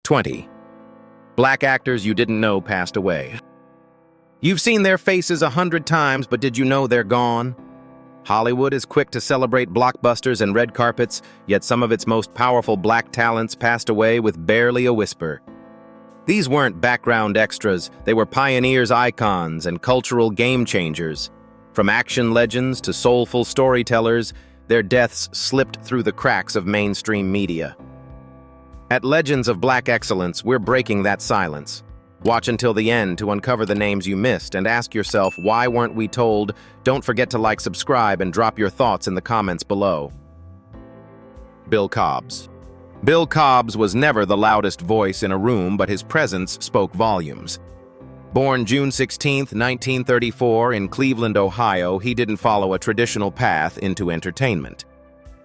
20. Black actors you didn't know passed away. You've seen their faces 100 times, but did you know they're gone? Hollywood is quick to celebrate blockbusters and red carpets, yet some of its most powerful black talents passed away with barely a whisper. These weren't background extras, they were pioneers, icons, and cultural game-changers. From action legends to soulful storytellers, their deaths slipped through the cracks of mainstream media. At Legends of Black Excellence, we're breaking that silence. Watch until the end to uncover the names you missed and ask yourself, why weren't we told? Don't forget to like, subscribe, and drop your thoughts in the comments below. Bill Cobbs. Bill Cobbs was never the loudest voice in a room, but his presence spoke volumes. Born June 16, 1934, in Cleveland, Ohio, he didn't follow a traditional path into entertainment.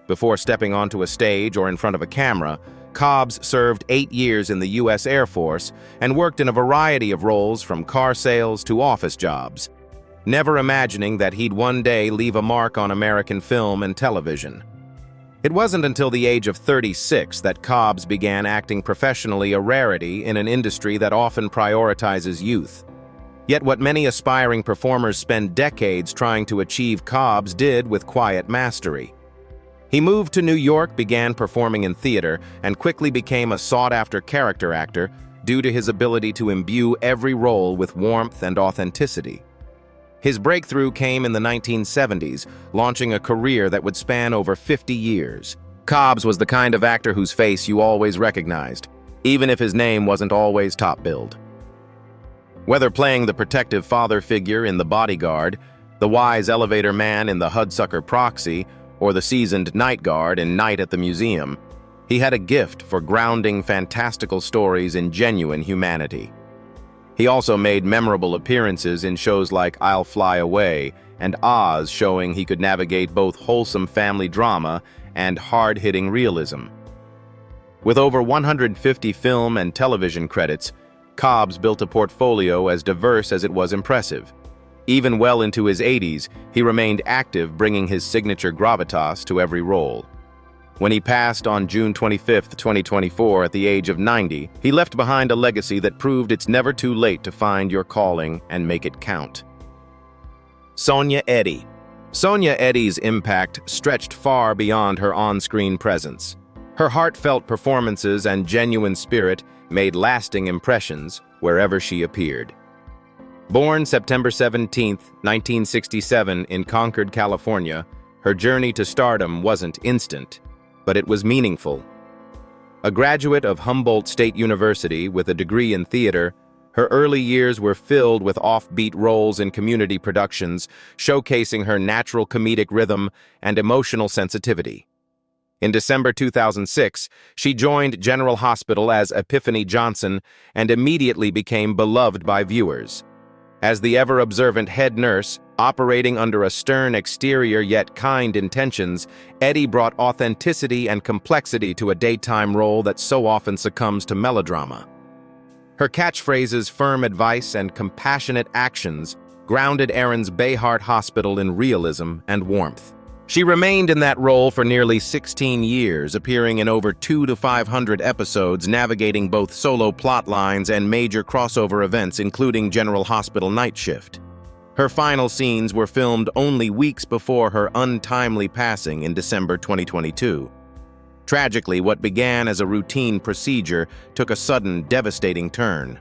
Before stepping onto a stage or in front of a camera, Cobbs served 8 years in the U.S. Air Force and worked in a variety of roles from car sales to office jobs, never imagining that he'd one day leave a mark on American film and television. It wasn't until the age of 36 that Cobbs began acting professionally, a rarity in an industry that often prioritizes youth. Yet what many aspiring performers spend decades trying to achieve, Cobbs did with quiet mastery. He moved to New York, began performing in theater, and quickly became a sought-after character actor due to his ability to imbue every role with warmth and authenticity. His breakthrough came in the 1970s, launching a career that would span over 50 years. Cobbs was the kind of actor whose face you always recognized, even if his name wasn't always top-billed. Whether playing the protective father figure in The Bodyguard, the wise elevator man in The Hudsucker Proxy, or the seasoned night guard in Night at the Museum, he had a gift for grounding fantastical stories in genuine humanity. He also made memorable appearances in shows like I'll Fly Away and Oz, showing he could navigate both wholesome family drama and hard-hitting realism. With over 150 film and television credits, Cobbs built a portfolio as diverse as it was impressive. Even well into his 80s, he remained active, bringing his signature gravitas to every role. When he passed on June 25, 2024, at the age of 90, he left behind a legacy that proved it's never too late to find your calling and make it count. Sonja Eddy. Sonja Eddy's impact stretched far beyond her on-screen presence. Her heartfelt performances and genuine spirit made lasting impressions wherever she appeared. Born September 17, 1967, in Concord, California, her journey to stardom wasn't instant, but it was meaningful. A graduate of Humboldt State University with a degree in theater, her early years were filled with offbeat roles in community productions, showcasing her natural comedic rhythm and emotional sensitivity. In December 2006, she joined General Hospital as Epiphany Johnson and immediately became beloved by viewers. As the ever-observant head nurse, operating under a stern exterior yet kind intentions, Eddy brought authenticity and complexity to a daytime role that so often succumbs to melodrama. Her catchphrases, firm advice, and compassionate actions grounded Aaron's Bayhart Hospital in realism and warmth. She remained in that role for nearly 16 years, appearing in over 200 to 500 episodes, navigating both solo plot lines and major crossover events, including General Hospital Night Shift. Her final scenes were filmed only weeks before her untimely passing in December 2022. Tragically, what began as a routine procedure took a sudden, devastating turn.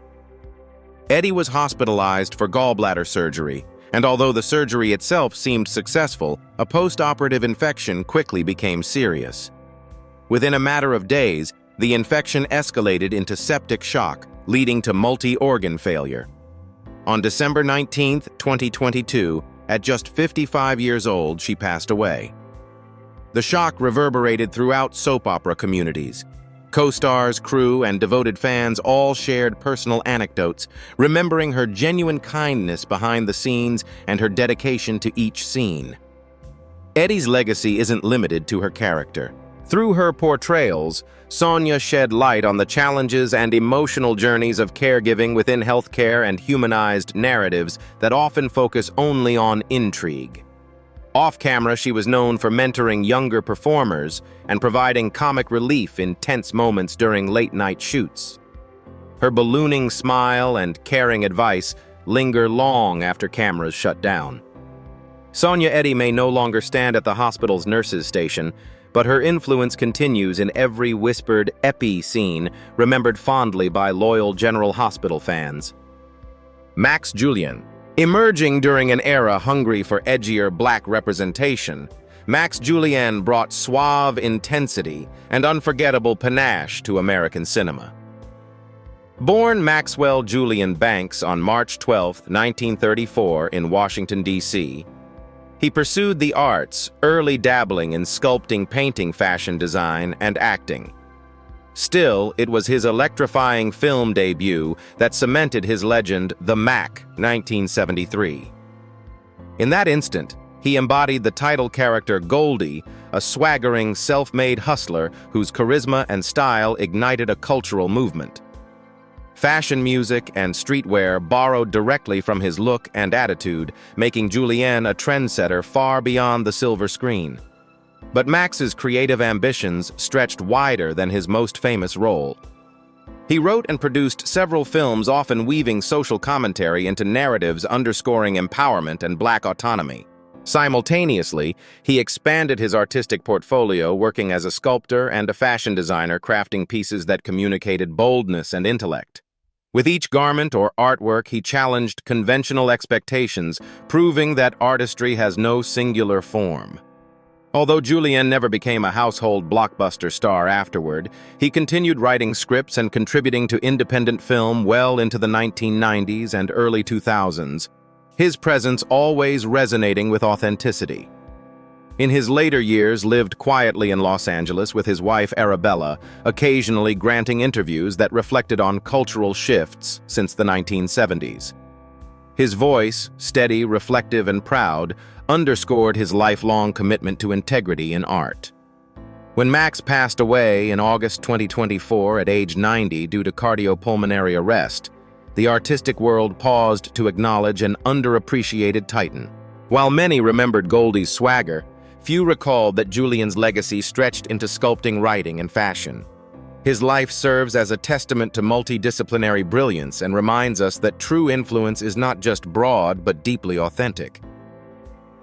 Eddy was hospitalized for gallbladder surgery, and although the surgery itself seemed successful, a post-operative infection quickly became serious. Within a matter of days, the infection escalated into septic shock, leading to multi-organ failure. On December 19, 2022, at just 55 years old, she passed away. The shock reverberated throughout soap opera communities. Co-stars, crew, and devoted fans all shared personal anecdotes, remembering her genuine kindness behind the scenes and her dedication to each scene. Eddy's legacy isn't limited to her character. Through her portrayals, Sonja shed light on the challenges and emotional journeys of caregiving within healthcare and humanized narratives that often focus only on intrigue. Off-camera, she was known for mentoring younger performers and providing comic relief in tense moments during late-night shoots. Her ballooning smile and caring advice linger long after cameras shut down. Sonia Eddy may no longer stand at the hospital's nurses' station, but her influence continues in every whispered epi scene remembered fondly by loyal General Hospital fans. Max Julien. Emerging during an era hungry for edgier black representation, Max Julien brought suave intensity and unforgettable panache to American cinema. Born Maxwell Julian Banks on March 12, 1934 in Washington, D.C., he pursued the arts, early dabbling in sculpting, painting, fashion design, and acting. Still, it was his electrifying film debut that cemented his legend, The Mac, 1973. In that instant, he embodied the title character Goldie, a swaggering, self-made hustler whose charisma and style ignited a cultural movement. Fashion, music, and streetwear borrowed directly from his look and attitude, making Julien a trendsetter far beyond the silver screen. But Max's creative ambitions stretched wider than his most famous role. He wrote and produced several films, often weaving social commentary into narratives underscoring empowerment and black autonomy. Simultaneously, he expanded his artistic portfolio, working as a sculptor and a fashion designer, crafting pieces that communicated boldness and intellect. With each garment or artwork, he challenged conventional expectations, proving that artistry has no singular form. Although Julien never became a household blockbuster star afterward, he continued writing scripts and contributing to independent film well into the 1990s and early 2000s, his presence always resonating with authenticity. In his later years, lived quietly in Los Angeles with his wife Arabella, occasionally granting interviews that reflected on cultural shifts since the 1970s. His voice, steady, reflective, and proud, underscored his lifelong commitment to integrity in art. When Max passed away in August 2024 at age 90 due to cardiopulmonary arrest, the artistic world paused to acknowledge an underappreciated titan. While many remembered Goldie's swagger, few recalled that Julien's legacy stretched into sculpting, writing, and fashion. His life serves as a testament to multidisciplinary brilliance and reminds us that true influence is not just broad but deeply authentic.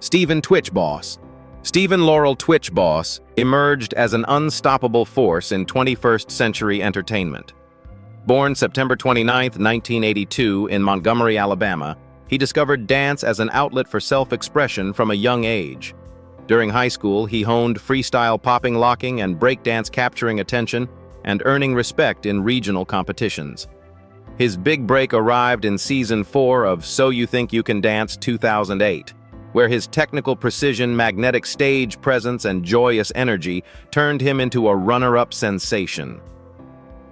Stephen Twitch Boss. Stephen Laurel Twitch Boss emerged as an unstoppable force in 21st century entertainment. Born September 29, 1982 in Montgomery, Alabama, he discovered dance as an outlet for self-expression from a young age. During high school, he honed freestyle popping, locking, and breakdance, capturing attention and earning respect in regional competitions. His big break arrived in Season 4 of So You Think You Can Dance 2008, where his technical precision, magnetic stage presence, and joyous energy turned him into a runner-up sensation.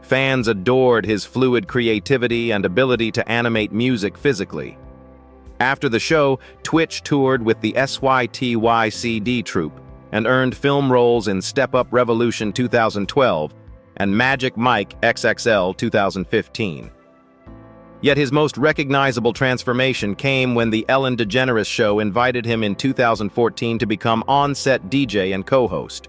Fans adored his fluid creativity and ability to animate music physically. After the show, Twitch toured with the SYTYCD troupe and earned film roles in Step Up Revolution 2012 and Magic Mike XXL 2015. Yet his most recognizable transformation came when The Ellen DeGeneres Show invited him in 2014 to become on-set DJ and co-host.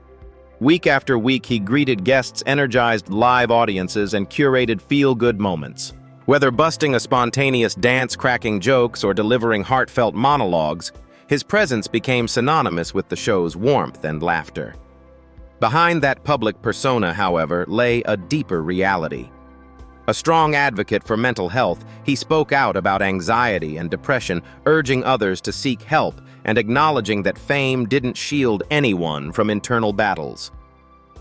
Week after week, he greeted guests, energized live audiences, and curated feel-good moments. Whether busting a spontaneous dance, cracking jokes, or delivering heartfelt monologues, his presence became synonymous with the show's warmth and laughter. Behind that public persona, however, lay a deeper reality. A strong advocate for mental health, he spoke out about anxiety and depression, urging others to seek help and acknowledging that fame didn't shield anyone from internal battles.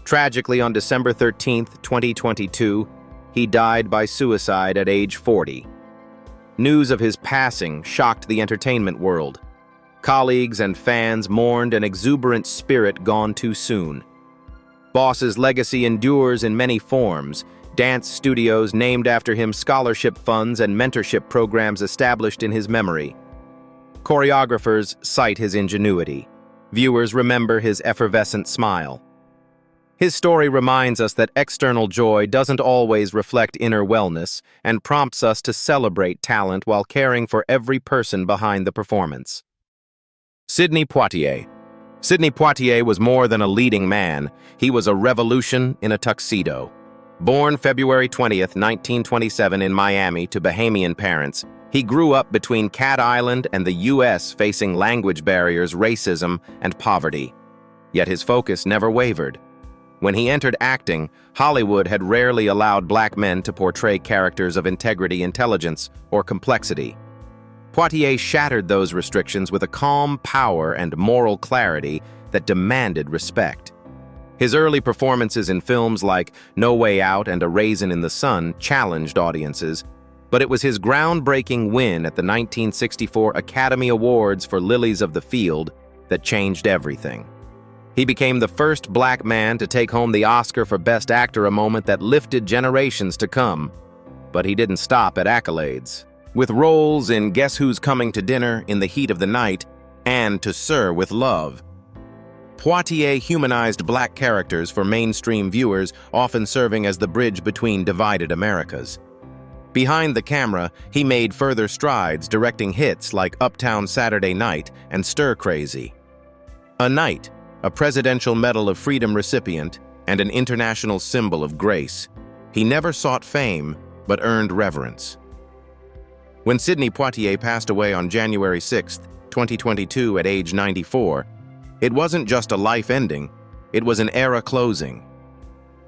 Tragically, on December 13, 2022, he died by suicide at age 40. News of his passing shocked the entertainment world. Colleagues and fans mourned an exuberant spirit gone too soon. Boss's legacy endures in many forms: dance studios named after him, scholarship funds, and mentorship programs established in his memory. Choreographers cite his ingenuity. Viewers remember his effervescent smile. His story reminds us that external joy doesn't always reflect inner wellness and prompts us to celebrate talent while caring for every person behind the performance. Sidney Poitier. Sidney Poitier was more than a leading man. He was a revolution in a tuxedo. Born February 20th, 1927 in Miami to Bahamian parents, he grew up between Cat Island and the U.S., facing language barriers, racism, and poverty. Yet his focus never wavered. When he entered acting, Hollywood had rarely allowed black men to portray characters of integrity, intelligence, or complexity. Poitier shattered those restrictions with a calm power and moral clarity that demanded respect. His early performances in films like No Way Out and A Raisin in the Sun challenged audiences, but it was his groundbreaking win at the 1964 Academy Awards for Lilies of the Field that changed everything. He became the first black man to take home the Oscar for Best Actor, a moment that lifted generations to come. But he didn't stop at accolades. With roles in Guess Who's Coming to Dinner, In the Heat of the Night, and To Sir with Love, Poitier humanized black characters for mainstream viewers, often serving as the bridge between divided Americas. Behind the camera, he made further strides, directing hits like Uptown Saturday Night and Stir Crazy. A Knight, a Presidential Medal of Freedom recipient, and an international symbol of grace, he never sought fame, but earned reverence. When Sidney Poitier passed away on January 6, 2022 at age 94, it wasn't just a life ending, it was an era closing.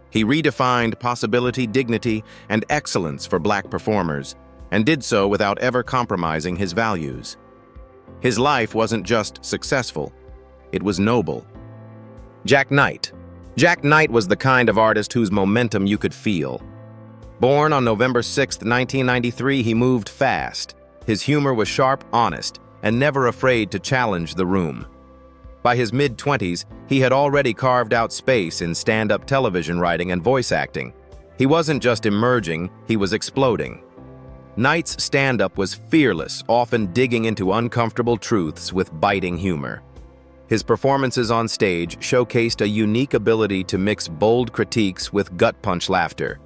He redefined possibility, dignity, and excellence for black performers, and did so without ever compromising his values. His life wasn't just successful, it was noble. Jack Knight. Jack Knight was the kind of artist whose momentum you could feel. Born on November 6, 1993, he moved fast. His humor was sharp, honest, and never afraid to challenge the room. By his mid-20s, he had already carved out space in stand-up television writing and voice acting. He wasn't just emerging, he was exploding. Knight's stand-up was fearless, often digging into uncomfortable truths with biting humor. His performances on stage showcased a unique ability to mix bold critiques with gut-punch laughter.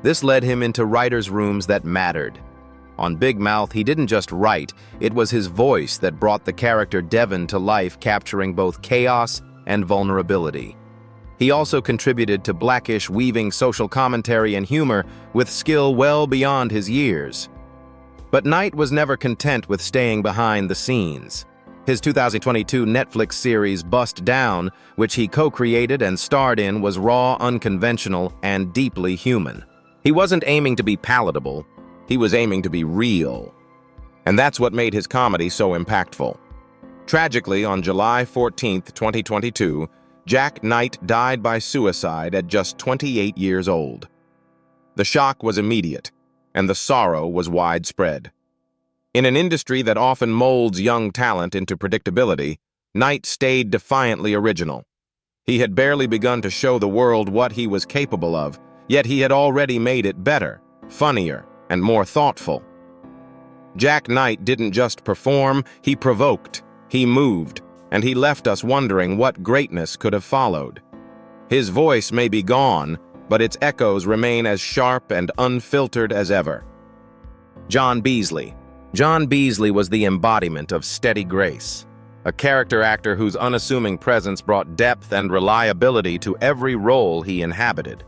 This led him into writers' rooms that mattered. On Big Mouth, he didn't just write, it was his voice that brought the character Devon to life, capturing both chaos and vulnerability. He also contributed to Blackish, weaving social commentary and humor with skill well beyond his years. But Knight was never content with staying behind the scenes. His 2022 Netflix series Bust Down, which he co-created and starred in, was raw, unconventional, and deeply human. He wasn't aiming to be palatable, he was aiming to be real. And that's what made his comedy so impactful. Tragically, on July 14, 2022, Jack Knight died by suicide at just 28 years old. The shock was immediate, and the sorrow was widespread. In an industry that often molds young talent into predictability, Knight stayed defiantly original. He had barely begun to show the world what he was capable of, yet he had already made it better, funnier, and more thoughtful. Jack Knight didn't just perform, he provoked, he moved, and he left us wondering what greatness could have followed. His voice may be gone, but its echoes remain as sharp and unfiltered as ever. John Beasley. John Beasley was the embodiment of steady grace, a character actor whose unassuming presence brought depth and reliability to every role he inhabited.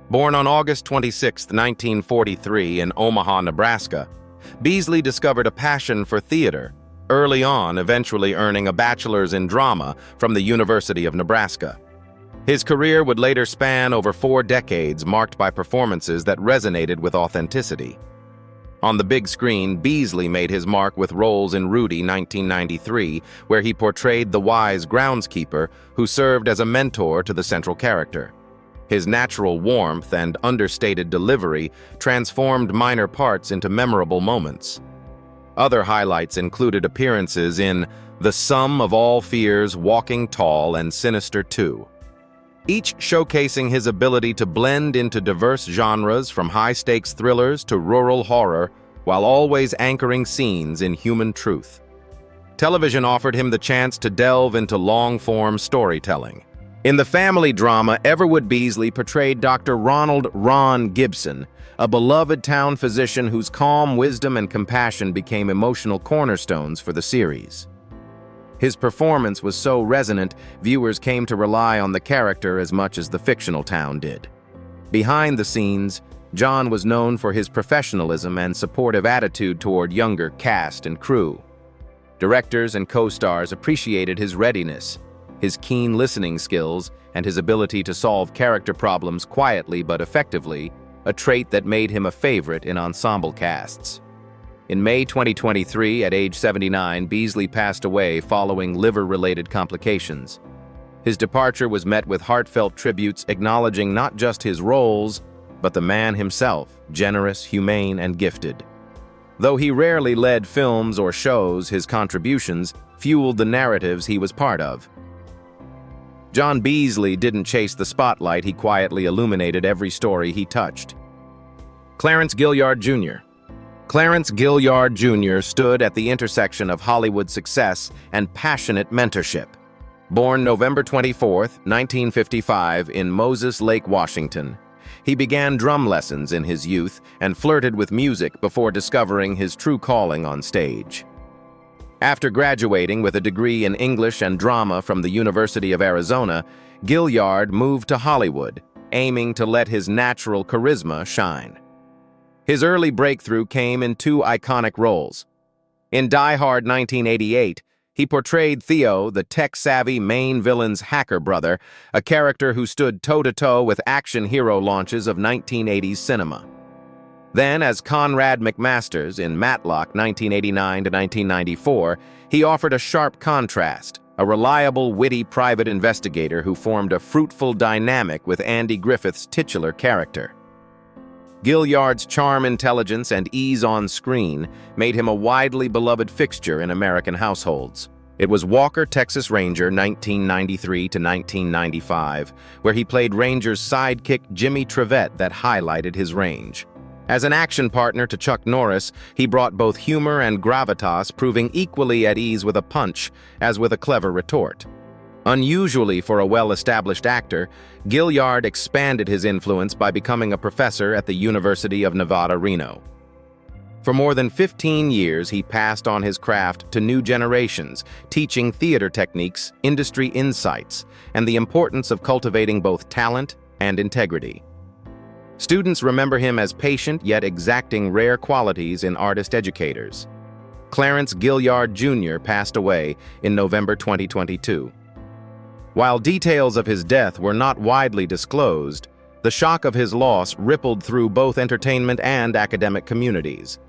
Born on August 26, 1943 in Omaha, Nebraska, Beasley discovered a passion for theater, early on eventually earning a bachelor's in drama from the University of Nebraska. His career would later span over 4 decades, marked by performances that resonated with authenticity. On the big screen, Beasley made his mark with roles in Rudy, 1993, where he portrayed the wise groundskeeper who served as a mentor to the central character. His natural warmth and understated delivery transformed minor parts into memorable moments. Other highlights included appearances in The Sum of All Fears, Walking Tall, and Sinister 2. Each showcasing his ability to blend into diverse genres from high-stakes thrillers to rural horror, while always anchoring scenes in human truth. Television offered him the chance to delve into long-form storytelling. In the family drama, Everwood Beasley portrayed Dr. Ronald "Ron" Gibson, a beloved town physician whose calm wisdom and compassion became emotional cornerstones for the series. His performance was so resonant, viewers came to rely on the character as much as the fictional town did. Behind the scenes, John was known for his professionalism and supportive attitude toward younger cast and crew. Directors and co-stars appreciated his readiness, his keen listening skills, and his ability to solve character problems quietly but effectively, a trait that made him a favorite in ensemble casts. In May 2023, at age 79, Beasley passed away following liver-related complications. His departure was met with heartfelt tributes acknowledging not just his roles, but the man himself, generous, humane, and gifted. Though he rarely led films or shows, his contributions fueled the narratives he was part of. John Beasley didn't chase the spotlight, he quietly illuminated every story he touched. Clarence Gilliard Jr. Clarence Gilliard Jr. stood at the intersection of Hollywood success and passionate mentorship. Born November 24, 1955, in Moses Lake, Washington, he began drum lessons in his youth and flirted with music before discovering his true calling on stage. After graduating with a degree in English and drama from the University of Arizona, Gilliard moved to Hollywood, aiming to let his natural charisma shine. His early breakthrough came in two iconic roles. In Die Hard 1988, he portrayed Theo, the tech-savvy main villain's hacker brother, a character who stood toe-to-toe with action hero launches of 1980s cinema. Then, as Conrad McMasters in Matlock 1989 to 1994, he offered a sharp contrast, a reliable, witty private investigator who formed a fruitful dynamic with Andy Griffith's titular character. Gilliard's charm, intelligence, and ease on screen made him a widely beloved fixture in American households. It was Walker, Texas Ranger 1993 to 1995, where he played Ranger's sidekick Jimmy Trevette, that highlighted his range. As an action partner to Chuck Norris, he brought both humor and gravitas, proving equally at ease with a punch as with a clever retort. Unusually for a well-established actor, Gilliard expanded his influence by becoming a professor at the University of Nevada, Reno. For more than 15 years, he passed on his craft to new generations, teaching theater techniques, industry insights, and the importance of cultivating both talent and integrity. Students remember him as patient yet exacting rare qualities in artist educators. Clarence Gilliard Jr. passed away in November 2022. While details of his death were not widely disclosed, the shock of his loss rippled through both entertainment and academic communities.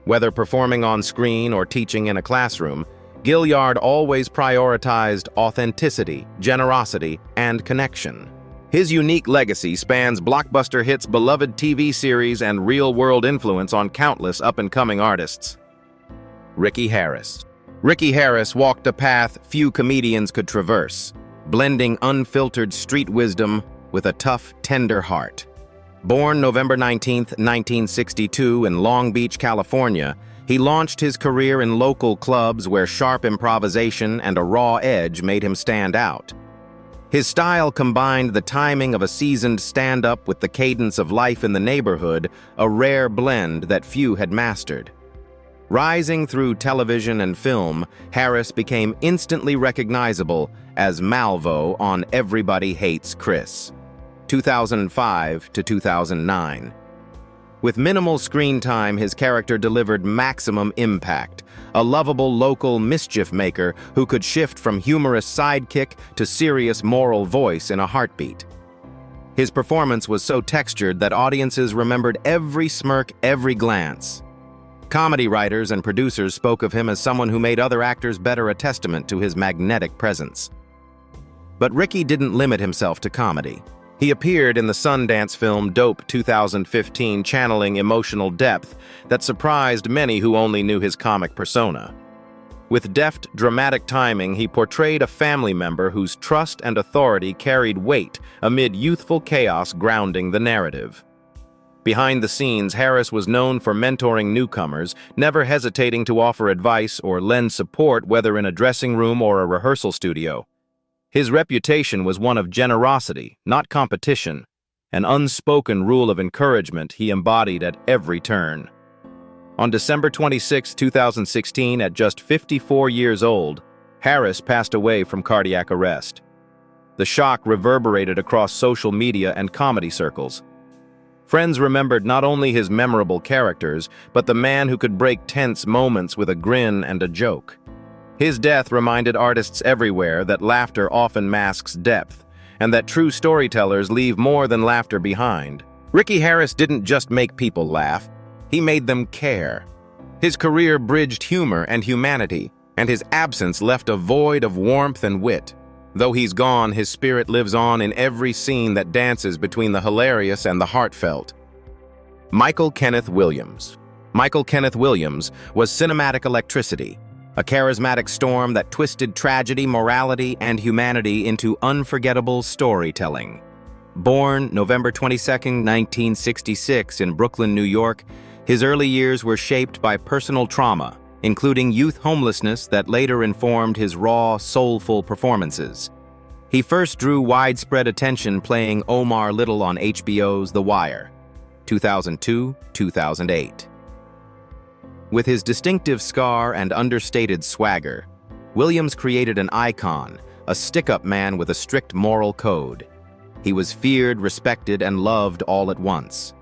Whether performing on screen or teaching in a classroom, Gilliard always prioritized authenticity, generosity, and connection. His unique legacy spans blockbuster hits, beloved TV series, and real-world influence on countless up-and-coming artists. Ricky Harris. Ricky Harris walked a path few comedians could traverse, blending unfiltered street wisdom with a tough, tender heart. Born November 19, 1962 in Long Beach, California, he launched his career in local clubs where sharp improvisation and a raw edge made him stand out. His style combined the timing of a seasoned stand-up with the cadence of life in the neighborhood, a rare blend that few had mastered. Rising through television and film, Harris became instantly recognizable as Malvo on Everybody Hates Chris, 2005 to 2009. With minimal screen time, his character delivered maximum impact, a lovable local mischief maker who could shift from humorous sidekick to serious moral voice in a heartbeat. His performance was so textured that audiences remembered every smirk, every glance. Comedy writers and producers spoke of him as someone who made other actors better, a testament to his magnetic presence. But Ricky didn't limit himself to comedy. He appeared in the Sundance film Dope 2015, channeling emotional depth that surprised many who only knew his comic persona. With deft, dramatic timing, he portrayed a family member whose trust and authority carried weight amid youthful chaos grounding the narrative. Behind the scenes, Harris was known for mentoring newcomers, never hesitating to offer advice or lend support, whether in a dressing room or a rehearsal studio. His reputation was one of generosity, not competition, an unspoken rule of encouragement he embodied at every turn. On December 26, 2016, at just 54 years old, Harris passed away from cardiac arrest. The shock reverberated across social media and comedy circles, Friends remembered not only his memorable characters, but the man who could break tense moments with a grin and a joke. His death reminded artists everywhere that laughter often masks depth, and that true storytellers leave more than laughter behind. Ricky Harris didn't just make people laugh, he made them care. His career bridged humor and humanity, and his absence left a void of warmth and wit. Though he's gone, his spirit lives on in every scene that dances between the hilarious and the heartfelt. Michael Kenneth Williams. Michael Kenneth Williams was cinematic electricity, a charismatic storm that twisted tragedy, morality, and humanity into unforgettable storytelling. Born November 22, 1966 in Brooklyn, New York, his early years were shaped by personal trauma, including youth homelessness that later informed his raw, soulful performances. He first drew widespread attention playing Omar Little on HBO's The Wire, 2002-2008. With his distinctive scar and understated swagger, Williams created an icon, a stick-up man with a strict moral code. He was feared, respected, and loved all at once.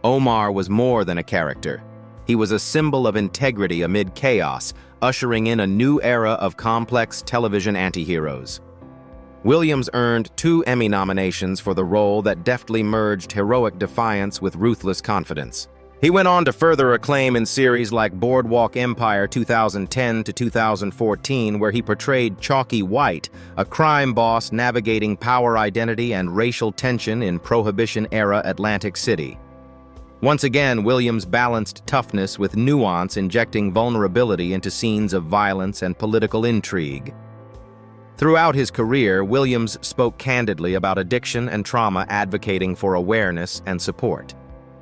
Omar was more than a character. He was a symbol of integrity amid chaos, ushering in a new era of complex television antiheroes. Williams earned 2 Emmy nominations for the role that deftly merged heroic defiance with ruthless confidence. He went on to further acclaim in series like Boardwalk Empire 2010-2014, where he portrayed Chalky White, a crime boss navigating power identity and racial tension in Prohibition-era Atlantic City. Once again, Williams balanced toughness with nuance, injecting vulnerability into scenes of violence and political intrigue. Throughout his career, Williams spoke candidly about addiction and trauma, advocating for awareness and support.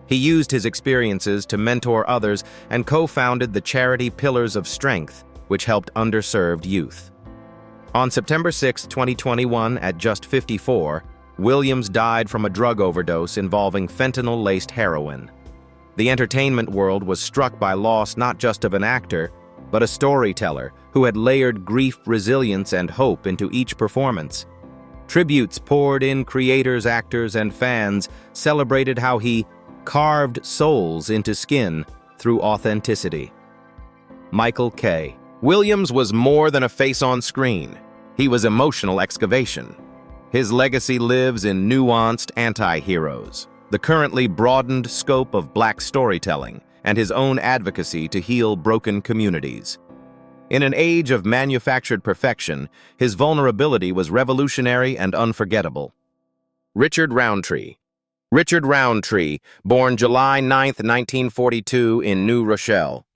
He used his experiences to mentor others and co-founded the charity Pillars of Strength, which helped underserved youth. On September 6, 2021, at just 54, Williams died from a drug overdose involving fentanyl-laced heroin. The entertainment world was struck by loss not just of an actor, but a storyteller who had layered grief, resilience, and hope into each performance. Tributes poured in, creators, actors, and fans celebrated how he carved souls into skin through authenticity. Michael K. Williams was more than a face on screen. He was emotional excavation. His legacy lives in nuanced anti-heroes, the currently broadened scope of Black storytelling, and his own advocacy to heal broken communities. In an age of manufactured perfection, his vulnerability was revolutionary and unforgettable. Richard Roundtree. Richard Roundtree, born July 9, 1942 in New Rochelle,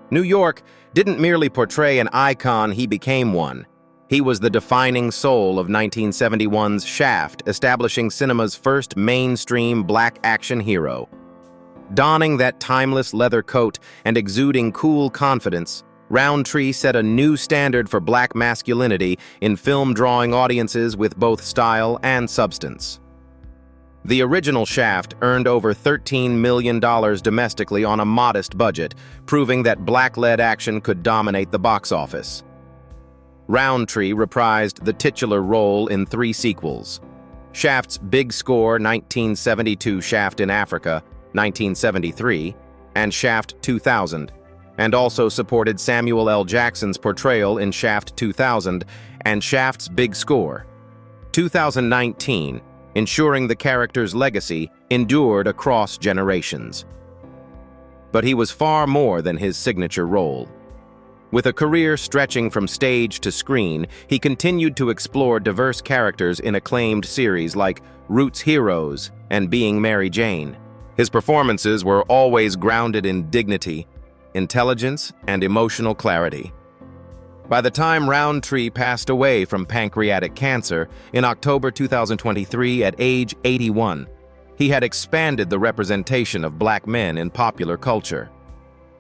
New York, didn't merely portray an icon, he became one. He was the defining soul of 1971's Shaft, establishing cinema's first mainstream Black action hero. Donning that timeless leather coat and exuding cool confidence, Roundtree set a new standard for Black masculinity in film, drawing audiences with both style and substance. The original Shaft earned over $13 million domestically on a modest budget, proving that Black-led action could dominate the box office. Roundtree reprised the titular role in 3 sequels: Shaft's Big Score 1972, Shaft in Africa 1973, and Shaft 2000, and also supported Samuel L. Jackson's portrayal in Shaft 2000 and Shaft's Big Score 2019, ensuring the character's legacy endured across generations. But he was far more than his signature role. With a career stretching from stage to screen, he continued to explore diverse characters in acclaimed series like Roots Heroes and Being Mary Jane. His performances were always grounded in dignity, intelligence, and emotional clarity. By the time Roundtree passed away from pancreatic cancer in October 2023 at age 81, he had expanded the representation of Black men in popular culture.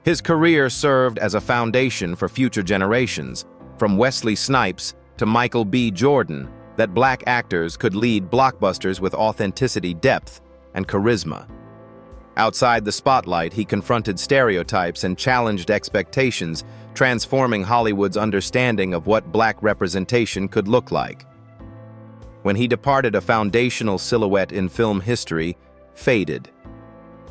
His career served as a foundation for future generations, from Wesley Snipes to Michael B. Jordan, that Black actors could lead blockbusters with authenticity, depth, and charisma. Outside the spotlight, he confronted stereotypes and challenged expectations, transforming Hollywood's understanding of what Black representation could look like. When he departed, a foundational silhouette in film history faded,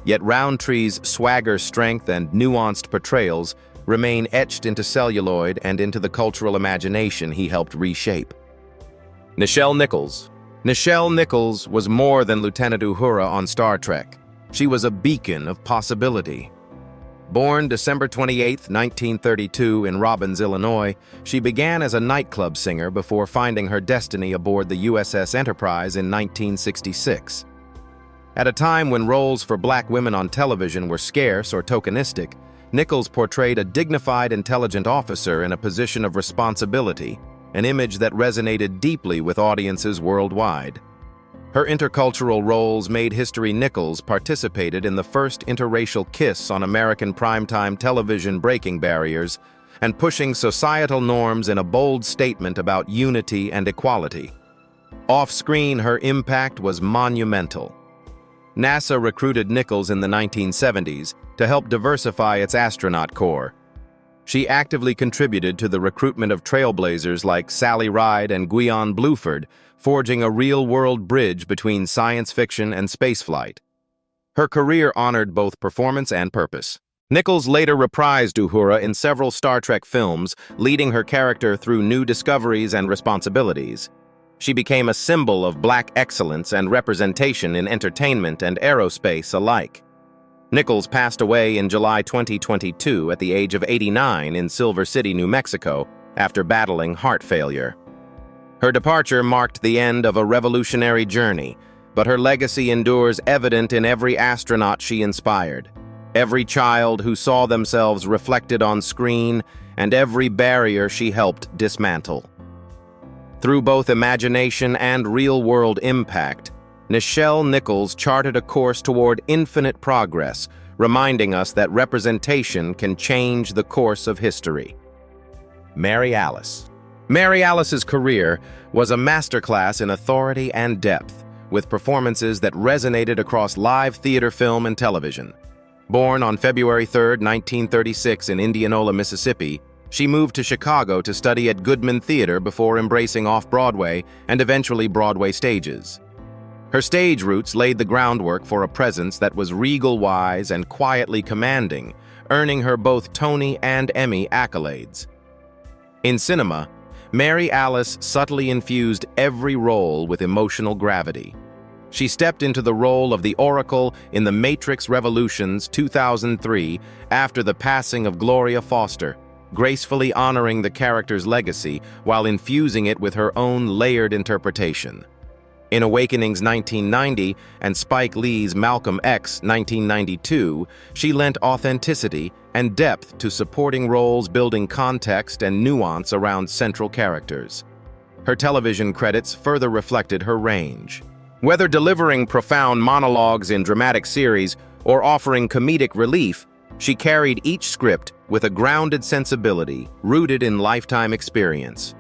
Yet Roundtree's swagger strength and nuanced portrayals remain etched into celluloid and into the cultural imagination he helped reshape. Nichelle Nichols. Nichelle Nichols was more than Lieutenant Uhura on Star Trek. She was a beacon of possibility. Born December 28, 1932 in Robbins, Illinois, she began as a nightclub singer before finding her destiny aboard the USS Enterprise in 1966. At a time when roles for black women on television were scarce or tokenistic, Nichols portrayed a dignified, intelligent officer in a position of responsibility, an image that resonated deeply with audiences worldwide. Her intercultural roles made history. Nichols participated in the first interracial kiss on American primetime television, breaking barriers and pushing societal norms in a bold statement about unity and equality. Off-screen, her impact was monumental. NASA recruited Nichols in the 1970s to help diversify its astronaut corps. She actively contributed to the recruitment of trailblazers like Sally Ride and Guion Bluford, forging a real-world bridge between science fiction and spaceflight. Her career honored both performance and purpose. Nichols later reprised Uhura in several Star Trek films, leading her character through new discoveries and responsibilities. She became a symbol of black excellence and representation in entertainment and aerospace alike. Nichols passed away in July 2022 at the age of 89 in Silver City, New Mexico, after battling heart failure. Her departure marked the end of a revolutionary journey, but her legacy endures, evident in every astronaut she inspired, every child who saw themselves reflected on screen, and every barrier she helped dismantle. Through both imagination and real-world impact, Nichelle Nichols charted a course toward infinite progress, reminding us that representation can change the course of history. Mary Alice. Mary Alice's career was a masterclass in authority and depth, with performances that resonated across live theater, film, and television. Born on February 3, 1936 in Indianola, Mississippi, she moved to Chicago to study at Goodman Theater before embracing off-Broadway and eventually Broadway stages. Her stage roots laid the groundwork for a presence that was regal-wise and quietly commanding, earning her both Tony and Emmy accolades. In cinema, Mary Alice subtly infused every role with emotional gravity. She stepped into the role of the Oracle in The Matrix Revolutions 2003 after the passing of Gloria Foster, gracefully honoring the character's legacy while infusing it with her own layered interpretation. In Awakenings 1990 and Spike Lee's Malcolm X 1992, she lent authenticity and depth to supporting roles, building context and nuance around central characters. Her television credits further reflected her range. Whether delivering profound monologues in dramatic series or offering comedic relief, she carried each script with a grounded sensibility rooted in lifetime experience.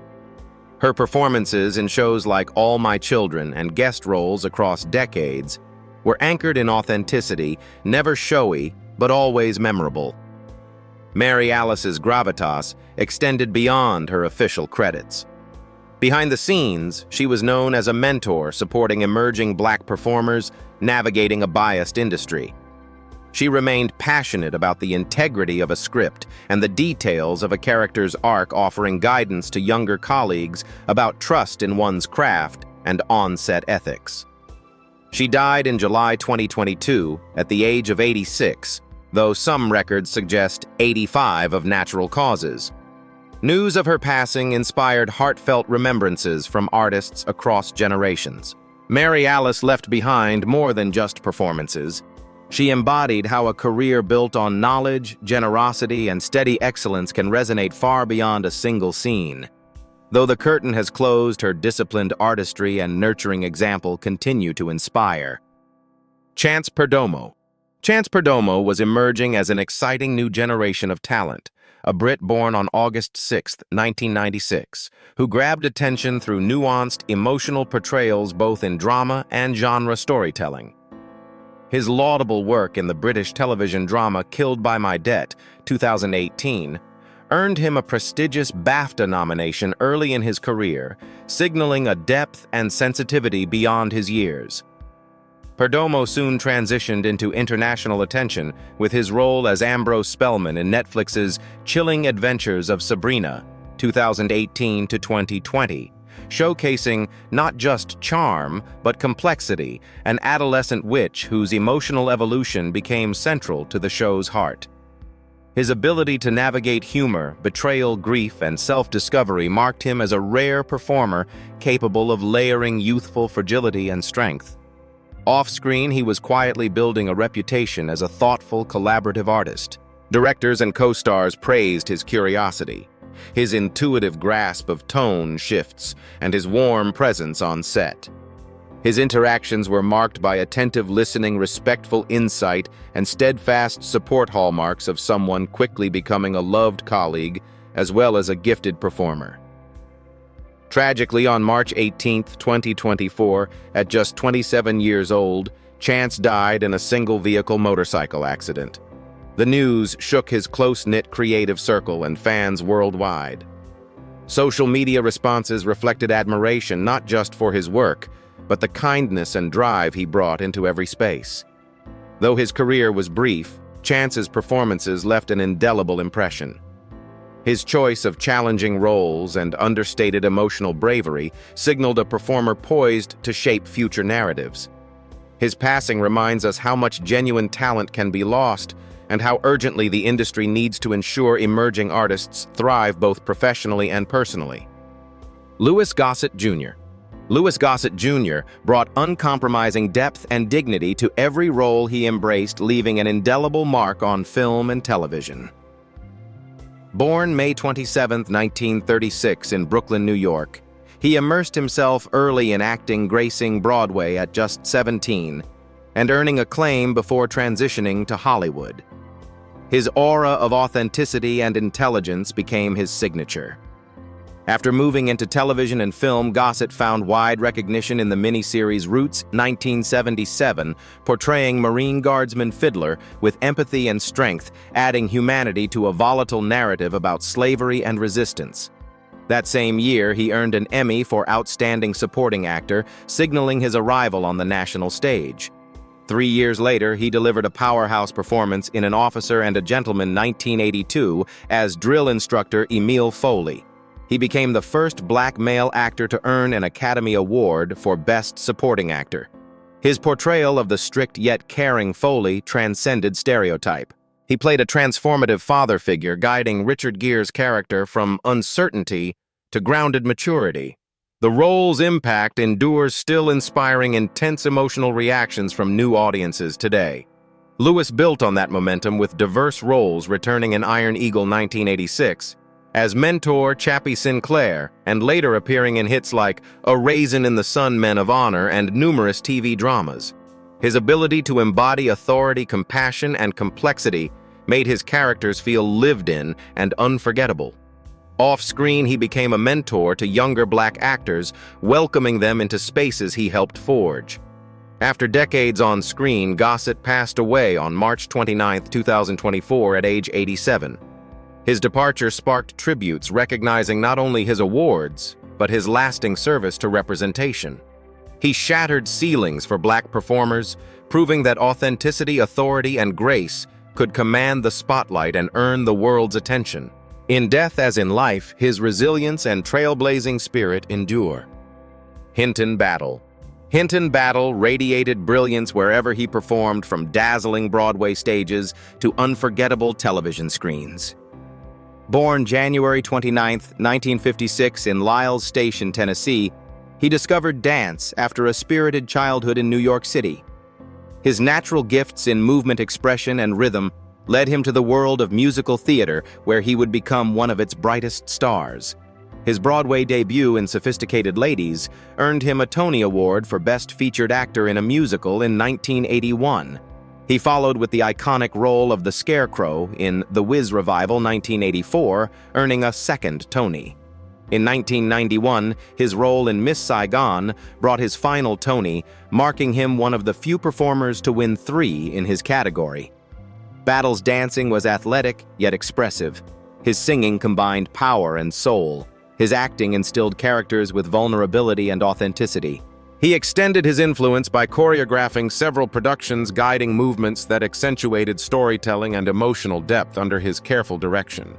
Her performances in shows like All My Children and guest roles across decades were anchored in authenticity, never showy, but always memorable. Mary Alice's gravitas extended beyond her official credits. Behind the scenes, she was known as a mentor supporting emerging black performers navigating a biased industry. She remained passionate about the integrity of a script and the details of a character's arc, offering guidance to younger colleagues about trust in one's craft and on-set ethics. She died in July 2022 at the age of 86, though some records suggest 85 of natural causes. News of her passing inspired heartfelt remembrances from artists across generations. Mary Alice left behind more than just performances. She embodied how a career built on knowledge, generosity, and steady excellence can resonate far beyond a single scene. Though the curtain has closed, her disciplined artistry and nurturing example continue to inspire. Chance Perdomo. Chance Perdomo was emerging as an exciting new generation of talent, a Brit born on August 6, 1996, who grabbed attention through nuanced, emotional portrayals both in drama and genre storytelling. His laudable work in the British television drama Killed by My Debt, 2018, earned him a prestigious BAFTA nomination early in his career, signaling a depth and sensitivity beyond his years. Perdomo soon transitioned into international attention with his role as Ambrose Spellman in Netflix's Chilling Adventures of Sabrina, 2018 to 2020, showcasing not just charm, but complexity, an adolescent witch whose emotional evolution became central to the show's heart. His ability to navigate humor, betrayal, grief, and self-discovery marked him as a rare performer capable of layering youthful fragility and strength. Off-screen, he was quietly building a reputation as a thoughtful, collaborative artist. Directors and co-stars praised his curiosity, his intuitive grasp of tone shifts, and his warm presence on set. His interactions were marked by attentive listening, respectful insight, and steadfast support, hallmarks of someone quickly becoming a loved colleague as well as a gifted performer. Tragically, on March 18, 2024, at just 27 years old, Chance died in a single-vehicle motorcycle accident. The news shook his close-knit creative circle and fans worldwide. Social media responses reflected admiration not just for his work, but the kindness and drive he brought into every space. Though his career was brief, Chance's performances left an indelible impression. His choice of challenging roles and understated emotional bravery signaled a performer poised to shape future narratives. His passing reminds us how much genuine talent can be lost and how urgently the industry needs to ensure emerging artists thrive both professionally and personally. Louis Gossett Jr. Louis Gossett Jr. brought uncompromising depth and dignity to every role he embraced, leaving an indelible mark on film and television. Born May 27, 1936 in Brooklyn, New York, he immersed himself early in acting, gracing Broadway at just 17, and earning acclaim before transitioning to Hollywood. His aura of authenticity and intelligence became his signature. After moving into television and film, Gossett found wide recognition in the miniseries Roots, 1977, portraying Marine Guardsman Fiddler with empathy and strength, adding humanity to a volatile narrative about slavery and resistance. That same year, he earned an Emmy for Outstanding Supporting Actor, signaling his arrival on the national stage. 3 years later, he delivered a powerhouse performance in An Officer and a Gentleman, 1982, as drill instructor Emil Foley. He became the first black male actor to earn an Academy Award for Best Supporting Actor. His portrayal of the strict yet caring Foley transcended stereotype. He played a transformative father figure, guiding Richard Gere's character from uncertainty to grounded maturity. The role's impact endures, still inspiring intense emotional reactions from new audiences today. Lewis built on that momentum with diverse roles, returning in Iron Eagle 1986, as mentor Chappie Sinclair, and later appearing in hits like A Raisin in the Sun, Men of Honor, and numerous TV dramas. His ability to embody authority, compassion, and complexity made his characters feel lived in and unforgettable. Off-screen, he became a mentor to younger black actors, welcoming them into spaces he helped forge. After decades on screen, Gossett passed away on March 29, 2024, at age 87. His departure sparked tributes recognizing not only his awards, but his lasting service to representation. He shattered ceilings for black performers, proving that authenticity, authority, and grace could command the spotlight and earn the world's attention. In death as in life, his resilience and trailblazing spirit endure. Hinton Battle. Hinton Battle radiated brilliance wherever he performed, from dazzling Broadway stages to unforgettable television screens. Born January 29, 1956 in Lyles Station, Tennessee, he discovered dance after a spirited childhood in New York City. His natural gifts in movement, expression, and rhythm led him to the world of musical theater, where he would become one of its brightest stars. His Broadway debut in Sophisticated Ladies earned him a Tony Award for Best Featured Actor in a Musical in 1981. He followed with the iconic role of the Scarecrow in The Wiz Revival 1984, earning a second Tony. In 1991, his role in Miss Saigon brought his final Tony, marking him one of the few performers to win 3 in his category. Battle's dancing was athletic yet expressive. His singing combined power and soul. His acting instilled characters with vulnerability and authenticity. He extended his influence by choreographing several productions, guiding movements that accentuated storytelling and emotional depth under his careful direction.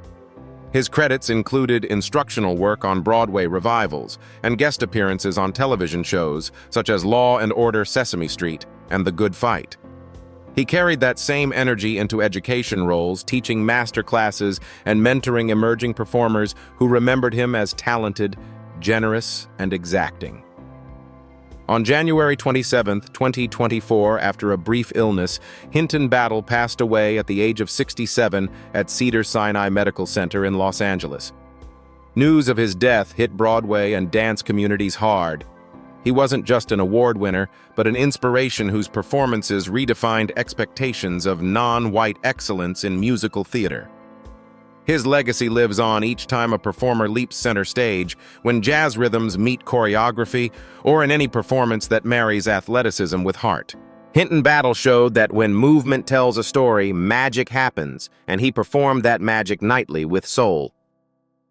His credits included instructional work on Broadway revivals and guest appearances on television shows such as Law and Order: Sesame Street and The Good Fight. He carried that same energy into education roles, teaching master classes and mentoring emerging performers who remembered him as talented, generous, and exacting. On January 27, 2024, after a brief illness, Hinton Battle passed away at the age of 67 at Cedars-Sinai Medical Center in Los Angeles. News of his death hit Broadway and dance communities hard. He wasn't just an award winner, but an inspiration whose performances redefined expectations of non-white excellence in musical theater. His legacy lives on each time a performer leaps center stage, when jazz rhythms meet choreography, or in any performance that marries athleticism with heart. Hinton Battle showed that when movement tells a story, magic happens, and he performed that magic nightly with soul.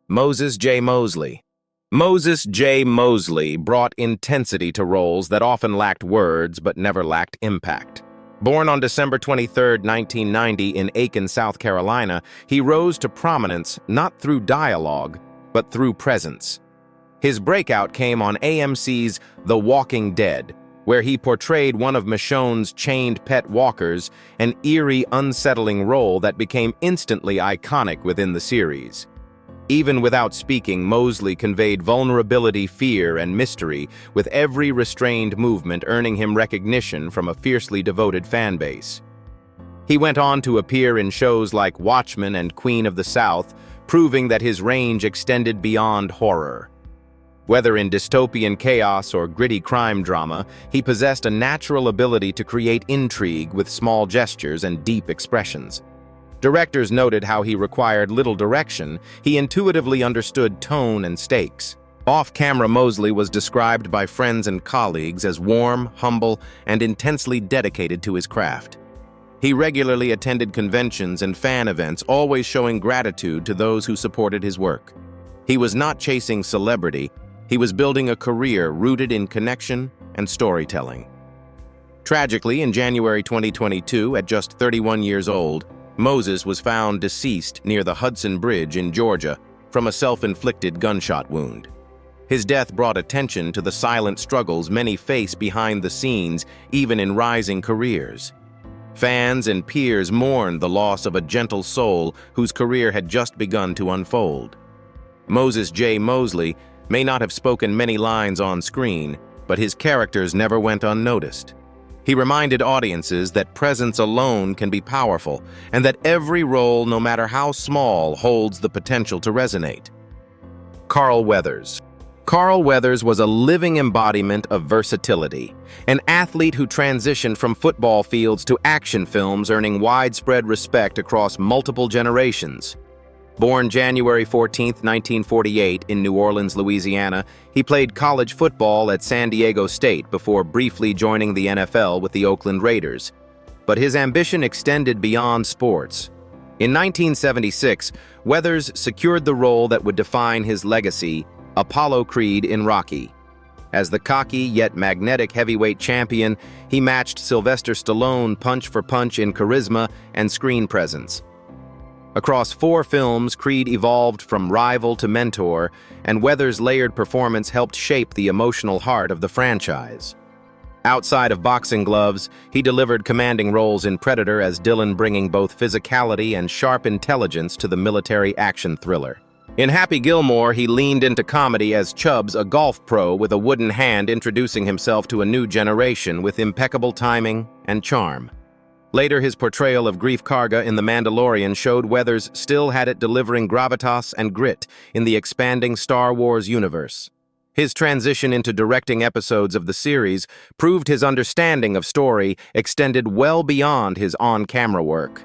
Moses J. Mosley. Moses J. Mosley brought intensity to roles that often lacked words but never lacked impact. Born on December 23, 1990 in Aiken, South Carolina, he rose to prominence not through dialogue, but through presence. His breakout came on AMC's The Walking Dead, where he portrayed one of Michonne's chained pet walkers, an eerie, unsettling role that became instantly iconic within the series. Even without speaking, Mosley conveyed vulnerability, fear, and mystery, with every restrained movement earning him recognition from a fiercely devoted fan base. He went on to appear in shows like Watchmen and Queen of the South, proving that his range extended beyond horror. Whether in dystopian chaos or gritty crime drama, he possessed a natural ability to create intrigue with small gestures and deep expressions. Directors noted how he required little direction. He intuitively understood tone and stakes. Off-camera, Mosley was described by friends and colleagues as warm, humble, and intensely dedicated to his craft. He regularly attended conventions and fan events, always showing gratitude to those who supported his work. He was not chasing celebrity. He was building a career rooted in connection and storytelling. Tragically, in January 2022, at just 31 years old, Moses was found deceased near the Hudson Bridge in Georgia from a self-inflicted gunshot wound. His death brought attention to the silent struggles many face behind the scenes, even in rising careers. Fans and peers mourned the loss of a gentle soul whose career had just begun to unfold. Moses J. Mosley may not have spoken many lines on screen, but his characters never went unnoticed. He reminded audiences that presence alone can be powerful, and that every role, no matter how small, holds the potential to resonate. Carl Weathers. Carl Weathers was a living embodiment of versatility, an athlete who transitioned from football fields to action films, earning widespread respect across multiple generations. Born January 14, 1948, in New Orleans, Louisiana, he played college football at San Diego State before briefly joining the NFL with the Oakland Raiders. But his ambition extended beyond sports. In 1976, Weathers secured the role that would define his legacy, Apollo Creed in Rocky. As the cocky yet magnetic heavyweight champion, he matched Sylvester Stallone punch for punch in charisma and screen presence. Across 4 films, Creed evolved from rival to mentor, and Weathers' layered performance helped shape the emotional heart of the franchise. Outside of boxing gloves, he delivered commanding roles in Predator as Dillon, bringing both physicality and sharp intelligence to the military action thriller. In Happy Gilmore, he leaned into comedy as Chubbs, a golf pro with a wooden hand, introducing himself to a new generation with impeccable timing and charm. Later, his portrayal of Greef Karga in The Mandalorian showed Weathers still had it, delivering gravitas and grit in the expanding Star Wars universe. His transition into directing episodes of the series proved his understanding of story extended well beyond his on-camera work.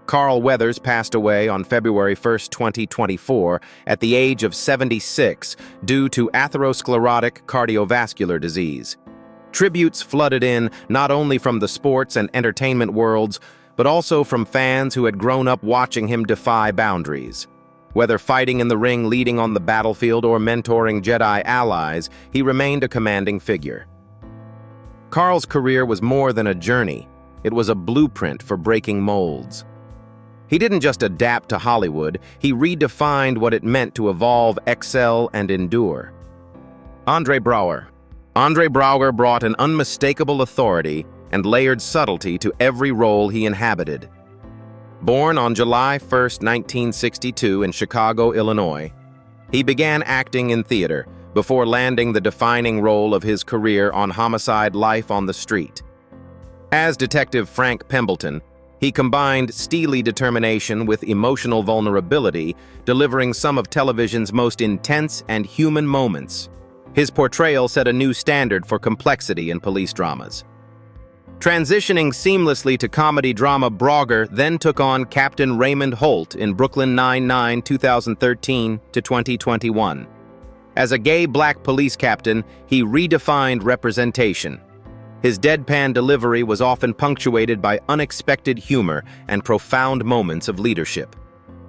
Carl Weathers passed away on February 1, 2024, at the age of 76 due to atherosclerotic cardiovascular disease. Tributes flooded in not only from the sports and entertainment worlds, but also from fans who had grown up watching him defy boundaries. Whether fighting in the ring, leading on the battlefield, or mentoring Jedi allies, he remained a commanding figure. Carl's career was more than a journey. It was a blueprint for breaking molds. He didn't just adapt to Hollywood, he redefined what it meant to evolve, excel, and endure. Andre Braugher. Andre Braugher brought an unmistakable authority and layered subtlety to every role he inhabited. Born on July 1, 1962 in Chicago, Illinois, he began acting in theater before landing the defining role of his career on Homicide: Life on the Street. As Detective Frank Pembleton, he combined steely determination with emotional vulnerability, delivering some of television's most intense and human moments. His portrayal set a new standard for complexity in police dramas. Transitioning seamlessly to comedy drama, Braugher then took on Captain Raymond Holt in Brooklyn Nine-Nine 2013 to 2021. As a gay black police captain, he redefined representation. His deadpan delivery was often punctuated by unexpected humor and profound moments of leadership.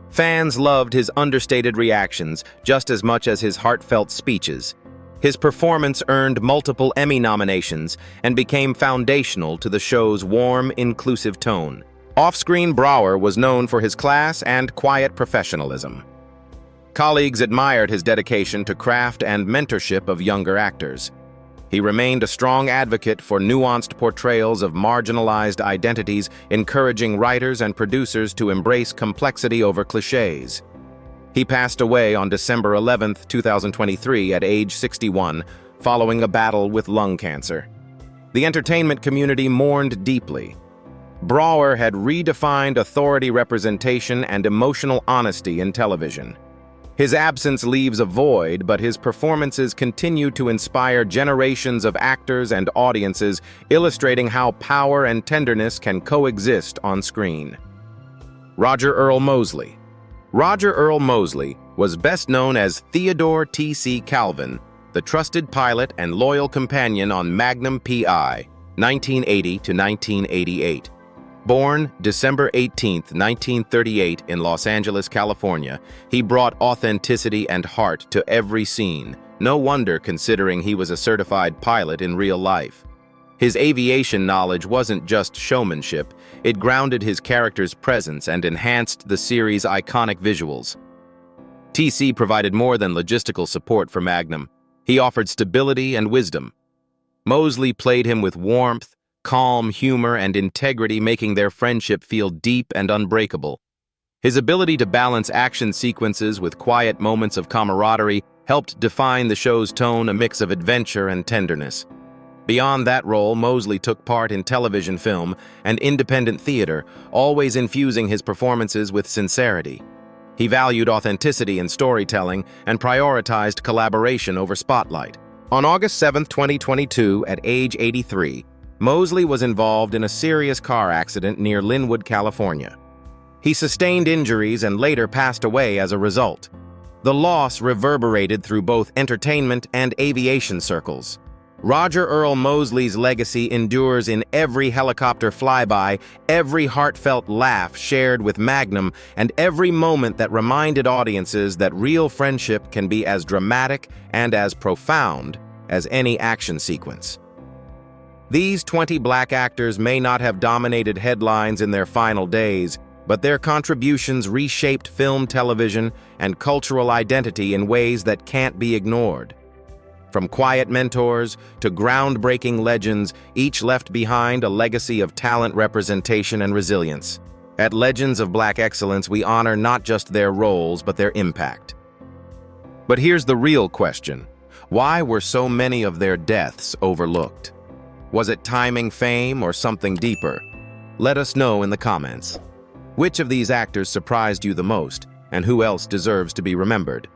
Fans loved his understated reactions just as much as his heartfelt speeches. His performance earned multiple Emmy nominations and became foundational to the show's warm, inclusive tone. Off-screen, Braugher was known for his class and quiet professionalism. Colleagues admired his dedication to craft and mentorship of younger actors. He remained a strong advocate for nuanced portrayals of marginalized identities, encouraging writers and producers to embrace complexity over cliches. He passed away on December 11, 2023, at age 61, following a battle with lung cancer. The entertainment community mourned deeply. Braugher had redefined authority, representation, and emotional honesty in television. His absence leaves a void, but his performances continue to inspire generations of actors and audiences, illustrating how power and tenderness can coexist on screen. Roger Earl Mosley. Roger Earl Mosley was best known as Theodore T.C. Calvin, the trusted pilot and loyal companion on Magnum P.I., 1980 to 1988. Born December 18, 1938 in Los Angeles, California, he brought authenticity and heart to every scene. No wonder, considering he was a certified pilot in real life. His aviation knowledge wasn't just showmanship, it grounded his character's presence and enhanced the series' iconic visuals. TC provided more than logistical support for Magnum. He offered stability and wisdom. Mosley played him with warmth, calm humor, and integrity, making their friendship feel deep and unbreakable. His ability to balance action sequences with quiet moments of camaraderie helped define the show's tone, a mix of adventure and tenderness. Beyond that role, Mosley took part in television, film, and independent theater, always infusing his performances with sincerity. He valued authenticity in storytelling and prioritized collaboration over spotlight. On August 7, 2022, at age 83, Mosley was involved in a serious car accident near Linwood, California. He sustained injuries and later passed away as a result. The loss reverberated through both entertainment and aviation circles. Roger Earl Mosley's legacy endures in every helicopter flyby, every heartfelt laugh shared with Magnum, and every moment that reminded audiences that real friendship can be as dramatic and as profound as any action sequence. These 20 black actors may not have dominated headlines in their final days, but their contributions reshaped film, television, and cultural identity in ways that can't be ignored. From quiet mentors to groundbreaking legends, each left behind a legacy of talent, representation, and resilience. At Legends of Black Excellence, we honor not just their roles, but their impact. But here's the real question. Why were so many of their deaths overlooked? Was it timing, fame, or something deeper? Let us know in the comments. Which of these actors surprised you the most, and who else deserves to be remembered?